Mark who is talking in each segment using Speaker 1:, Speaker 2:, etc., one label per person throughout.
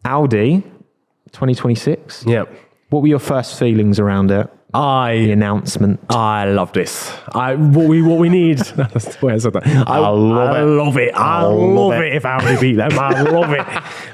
Speaker 1: Audi 2026.
Speaker 2: Yeah.
Speaker 1: What were your first feelings around it? The announcement.
Speaker 2: I love this. What we need. That's the way I said that. I love it. I love it if Audi beat them. I love it.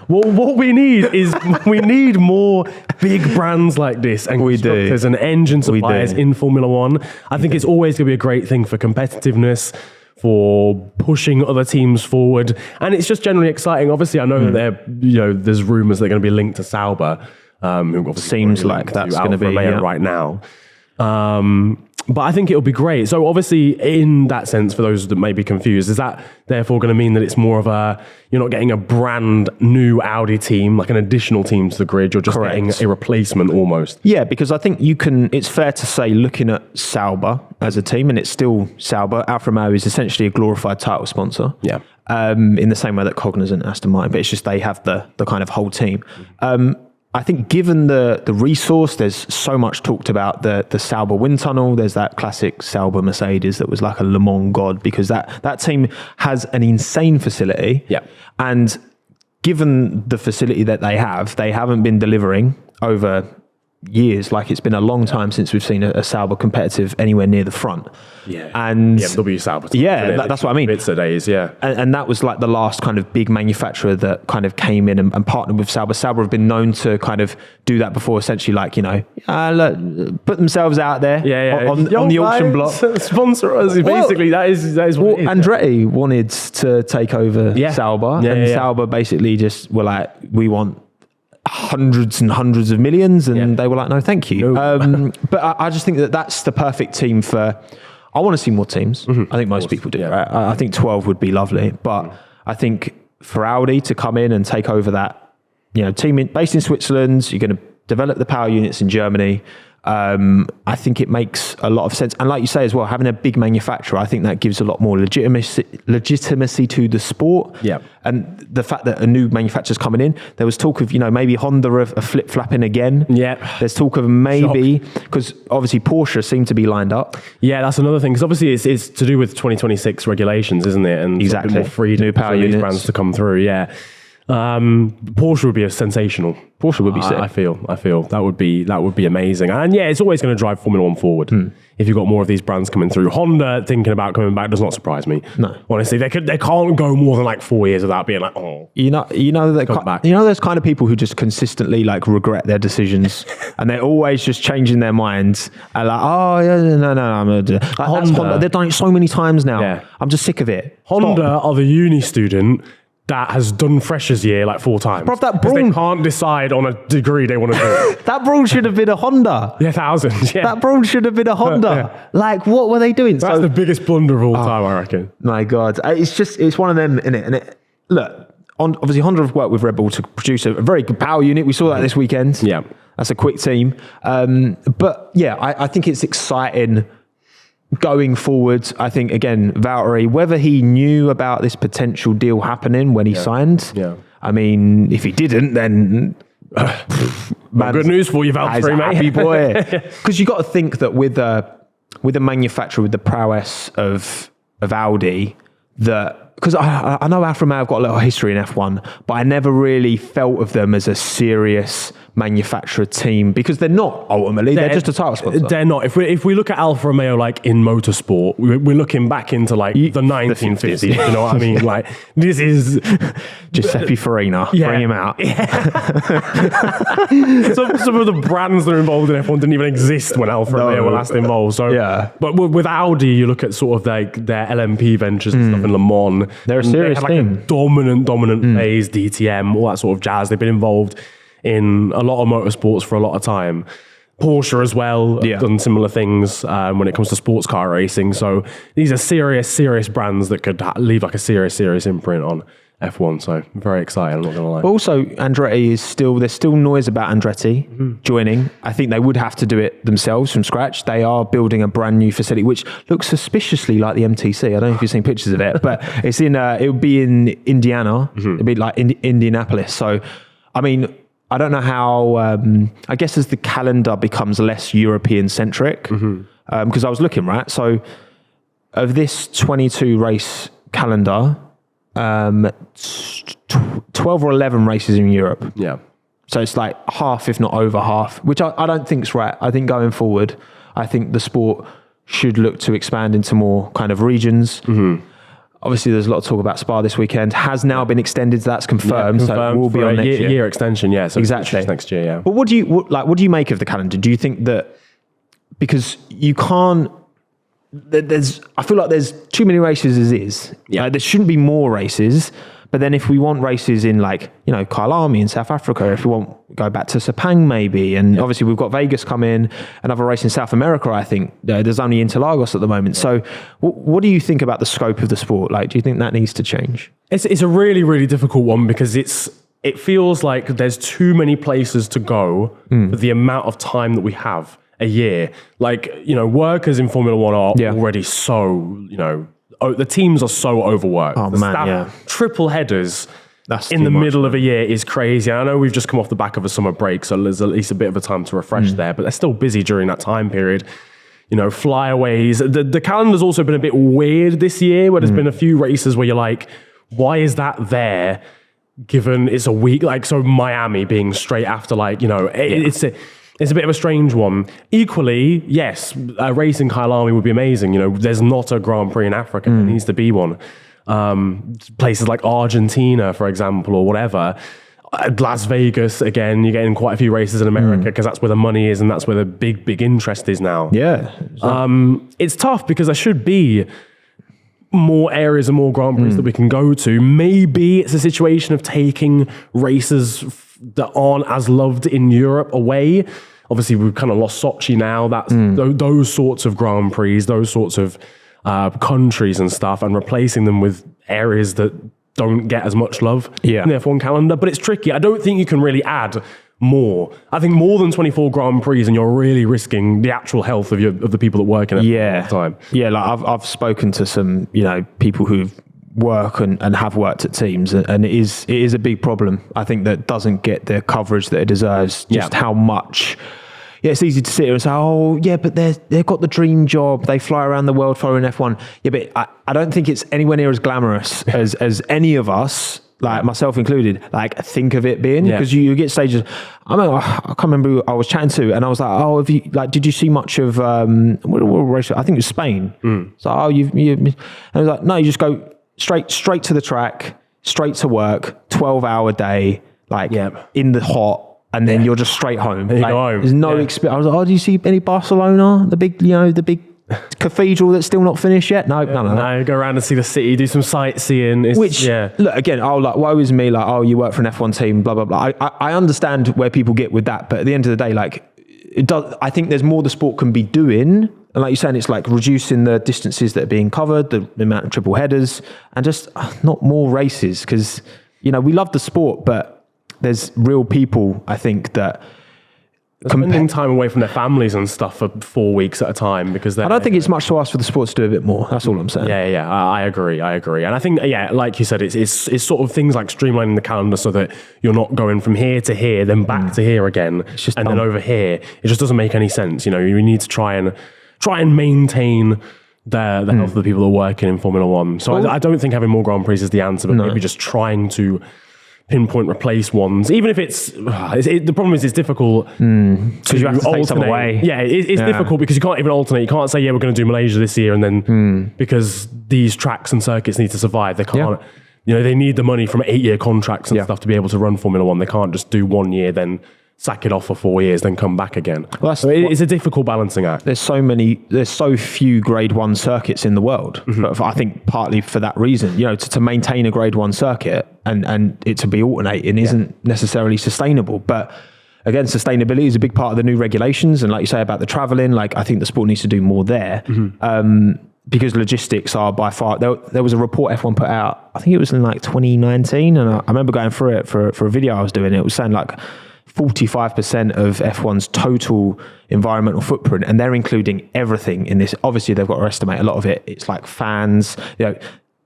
Speaker 2: What we need is we need more big brands like this and constructors and engine suppliers in Formula One. I think it's always going to be a great thing for competitiveness, for pushing other teams forward, and it's just generally exciting. Obviously, I know that there's rumours they're going to be linked to Sauber. Who
Speaker 1: seems like that's going to be
Speaker 2: right now. But I think it'll be great. So obviously, in that sense, for those that may be confused, is that therefore going to mean that it's more of you're not getting a brand new Audi team, like an additional team to the grid, you're just getting a replacement almost?
Speaker 1: Yeah, because I think it's fair to say, looking at Sauber as a team, and it's still Sauber, Alfa Romeo is essentially a glorified title sponsor.
Speaker 2: Yeah.
Speaker 1: In the same way that Cognizant, Aston Martin, but it's just they have the kind of whole team. I think given the resource, there's so much talked about the Sauber wind tunnel. There's that classic Sauber Mercedes that was like a Le Mans god, because that team has an insane facility.
Speaker 2: Yeah.
Speaker 1: And given the facility that they haven't been delivering over years. Like, it's been a long time since we've seen a Sauber competitive anywhere near the front.
Speaker 2: Yeah.
Speaker 1: And
Speaker 2: BMW Sauber.
Speaker 1: Yeah, that's what I mean.
Speaker 2: Bits of days, yeah.
Speaker 1: And that was like the last kind of big manufacturer that kind of came in and partnered with Sauber. Sauber have been known to kind of do that before, essentially, like, put themselves out there on the auction block.
Speaker 2: Sponsor us. Basically, that is what it is.
Speaker 1: Andretti wanted to take over Sauber. Sauber basically just were like, we want hundreds and hundreds of millions, and they were like, no, thank you. No. But I just think that's the perfect team for. I want to see more teams. I think most people do. Right? I think 12 would be lovely, but I think for Audi to come in and take over that, team based in Switzerland, you're going to develop the power units in Germany. I think it makes a lot of sense. And like you say as well, having a big manufacturer, I think that gives a lot more legitimacy to the sport.
Speaker 2: Yeah.
Speaker 1: And the fact that a new manufacturer's coming in, there was talk of, maybe Honda are flip-flapping again.
Speaker 2: Yeah.
Speaker 1: There's talk of maybe, because obviously Porsche seem to be lined up.
Speaker 2: Yeah, that's another thing. Because obviously it's to do with 2026 regulations, isn't it? And
Speaker 1: exactly.
Speaker 2: A bit more freedom
Speaker 1: new power
Speaker 2: for
Speaker 1: units.
Speaker 2: These brands to come through, yeah. Porsche would be a sensational.
Speaker 1: Porsche would be sick.
Speaker 2: I feel that would be amazing. And yeah, it's always going to drive Formula One forward. If you've got more of these brands coming through. Honda thinking about coming back does not surprise me.
Speaker 1: No,
Speaker 2: honestly, they can't go more than like 4 years without being like, oh,
Speaker 1: those kind of people who just consistently like regret their decisions, and they're always just changing their minds. And like, oh yeah, no, I'm gonna do it. Like, Honda, they've done it so many times now. Yeah. I'm just sick of it.
Speaker 2: Honda are the uni student that has done freshers year like 4 times.
Speaker 1: Bro, that Braun,
Speaker 2: they can't decide on a degree they want to do.
Speaker 1: That Braun should have been a Honda.
Speaker 2: Yeah, 1,000. Yeah.
Speaker 1: That Braun should have been a Honda. Yeah. Like, what were they doing?
Speaker 2: That's the biggest blunder of all time, I reckon.
Speaker 1: My God. It's one of them, innit? And look, obviously Honda have worked with Red Bull to produce a very good power unit. We saw that this weekend.
Speaker 2: Yeah.
Speaker 1: That's a quick team. But yeah, I think it's exciting going forward. I think, again, Valtteri, whether he knew about this potential deal happening when he signed, I mean, if he didn't, then
Speaker 2: good news for you, Valtteri, mate.
Speaker 1: Happy boy. Because you got to think that with a manufacturer with the prowess of Audi, because I know Alfa Romeo have got a little history in F1, but I never really felt of them as a serious manufacturer team, because they're not ultimately. They're just a title sponsor.
Speaker 2: They're not. If we look at Alfa Romeo like in motorsport, we're looking back into like the 1950s. You know what I mean? Like, this is
Speaker 1: Giuseppe Farina. Yeah. Bring him out.
Speaker 2: Yeah. some of the brands that are involved in F1 didn't even exist when Alfa Romeo were last involved. So
Speaker 1: yeah.
Speaker 2: But with Audi, you look at sort of their LMP ventures and stuff in Le Mans.
Speaker 1: They're a serious team.
Speaker 2: Like a dominant phase, DTM, all that sort of jazz. They've been involved in a lot of motorsports for a lot of time. Porsche as well, done similar things when it comes to sports car racing. So these are serious brands that could leave like a serious imprint on F1. So very exciting, I'm not going to lie.
Speaker 1: Also, Andretti there's still noise about Andretti joining. I think they would have to do it themselves from scratch. They are building a brand new facility, which looks suspiciously like the MTC. I don't know if you've seen pictures of it, but it's it would be in Indiana. It'd be like Indianapolis. So, I mean, I don't know how, I guess as the calendar becomes less European-centric, because I was looking, right? So of this 22 race calendar, 12 or 11 races in Europe.
Speaker 2: Yeah.
Speaker 1: So it's like half, if not over half, which I don't think's right. I think going forward, I think the sport should look to expand into more kind of regions. Mm-hmm. Obviously, there's a lot of talk about Spa this weekend. Has now been extended, so that's confirmed. So it will be on next year.
Speaker 2: Year extension, yeah. So
Speaker 1: exactly.
Speaker 2: Next year, yeah.
Speaker 1: But what do you make of the calendar? Do you think that, because you can't, I feel like there's too many races as is.
Speaker 2: Yeah.
Speaker 1: There shouldn't be more races. But then if we want races in Kyalami in South Africa, if we want go back to Sepang maybe, and obviously we've got Vegas come in, another race in South America, I think. There's only Interlagos at the moment. Yeah. So what do you think about the scope of the sport? Like, do you think that needs to change?
Speaker 2: It's a really, really difficult one because it feels like there's too many places to go for the amount of time that we have a year. Like, workers in Formula One are already so, the teams are so overworked.
Speaker 1: Oh, man,
Speaker 2: triple headers in the middle of a year is crazy. I know we've just come off the back of a summer break, so there's at least a bit of a time to refresh there, but they're still busy during that time period. Flyaways. The calendar's also been a bit weird this year, where there's been a few races where you're like, why is that there, given it's a week? Like, so Miami being straight after, it's a bit of a strange one. Equally, yes, a race in Kyalami would be amazing. There's not a Grand Prix in Africa. There needs to be one. Places like Argentina, for example, or whatever. Las Vegas, again, you're getting quite a few races in America because that's where the money is and that's where the big interest is now.
Speaker 1: Yeah.
Speaker 2: It's tough because there should be more areas and more Grand Prix that we can go to. Maybe it's a situation of taking races that aren't as loved in Europe away. Obviously, we've kind of lost Sochi now. That's those sorts of Grand Prix, those sorts of countries and stuff, and replacing them with areas that don't get as much love in the F1 calendar. But it's tricky. I don't think you can really add more. I think more than 24 Grand Prix, and you're really risking the actual health of the people that work in it all the time.
Speaker 1: Yeah, like I've spoken to some people who work and have worked at teams, and it is a big problem. I think that doesn't get the coverage that it deserves. Just how much. Yeah, it's easy to sit here and say, oh, yeah, but they've got the dream job. They fly around the world following F1. Yeah, but I don't think it's anywhere near as glamorous as any of us, like myself included, like think of it being. Because you get stages. I can't remember who I was chatting to, and I was like, oh, did you see much of what race? I think it was Spain. So, and I was like, no, you just go straight to the track, straight to work, 12-hour day, in the hot. And then you're just straight home.
Speaker 2: Go home.
Speaker 1: There's no experience. I was like, oh, do you see any Barcelona? The big cathedral that's still not finished yet? No, none of that.
Speaker 2: No, go around and see the city, do some sightseeing.
Speaker 1: Look, again, woe is me, you work for an F1 team, blah, blah, blah. I understand where people get with that, but at the end of the day, I think there's more the sport can be doing. And like you're saying, it's like reducing the distances that are being covered, the amount of triple headers, and just not more races. Because, we love the sport, but there's real people, I think, that
Speaker 2: spending time away from their families and stuff for 4 weeks at a time because I
Speaker 1: don't think it's much to ask for the sport to do a bit more. That's all I'm saying.
Speaker 2: Yeah, I agree. And I think, like you said, it's sort of things like streamlining the calendar so that you're not going from here to here, then back to here again, and then over here. It just doesn't make any sense. You need to try and maintain the health of the people that are working in Formula One. So I don't think having more Grand Prix is the answer, but maybe just trying to pinpoint replace ones, even if the problem is it's difficult
Speaker 1: because you have to take some away.
Speaker 2: Yeah, it's difficult because you can't even alternate. You can't say, we're going to do Malaysia this year, and then because these tracks and circuits need to survive, they can't. They need the money from 8-year contracts and stuff to be able to run Formula One. They can't just do 1 year, then sack it off for 4 years, then come back again. Well, it's a difficult balancing act.
Speaker 1: There's so few Grade 1 circuits in the world. But I think partly for that reason, to maintain a Grade 1 circuit and it to be alternating isn't necessarily sustainable. But again, sustainability is a big part of the new regulations. And like you say about the traveling, I think the sport needs to do more there. Because logistics are by far, there was a report F1 put out, I think it was in 2019. And I remember going through it for a video I was doing. It was saying 45% of F1's total environmental footprint, and they're including everything in this. Obviously, they've got to estimate a lot of it. It's like fans,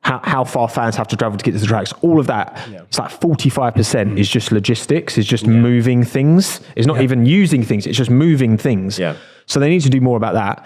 Speaker 1: how far fans have to travel to get to the tracks. All of that, it's 45% is just logistics, is just moving things. It's not even using things, it's just moving things. So they need to do more about that.